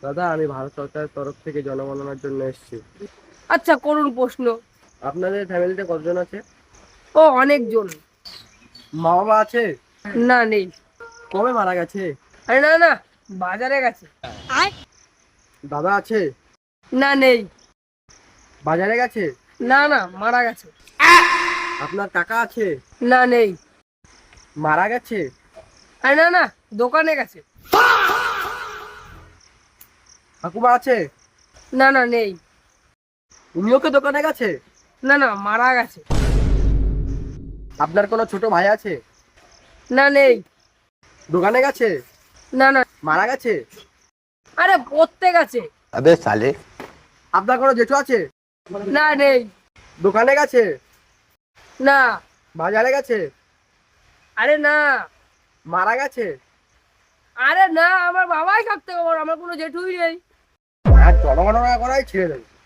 দাদা, আমি ভারত সরকারের তরফ থেকে জনগণনার জন্য এসেছি। আচ্ছা, করুন প্রশ্ন। আপনাদের ফ্যামিলিতে কতজন আছে? ও, অনেকজন। মা বাবা আছে? না, নেই। কবে মারা গেছে? আরে না না, বাজারে গেছে। দাদা আছে? না, নেই। বাজারে গেছে? না না, মারা গেছে। আপনার কাকা আছে? না, নেই। মারা গেছে? আরে না না, দোকানে গেছে। ঠাকুমা আছে? না না, নেই। উনিও কি দোকানে গেছে? না না, মারা গেছে। আপনার কোনো ছোট ভাই আছে? না, নেই। দোকানে গেছে? না না। মারা গেছে? আরে পড়তে গেছে। अबे साले। আপনার কোনো জেঠু আছে? না, নেই। দোকানে গেছে? না। বাজারে গেছে? আরে না। মারা গেছে? আরে না, আমার বাবাই থাকতে পারবো, আমার কোনো জেঠুই নেই। আর জনগণনা করাই ছেড়ে দেবে।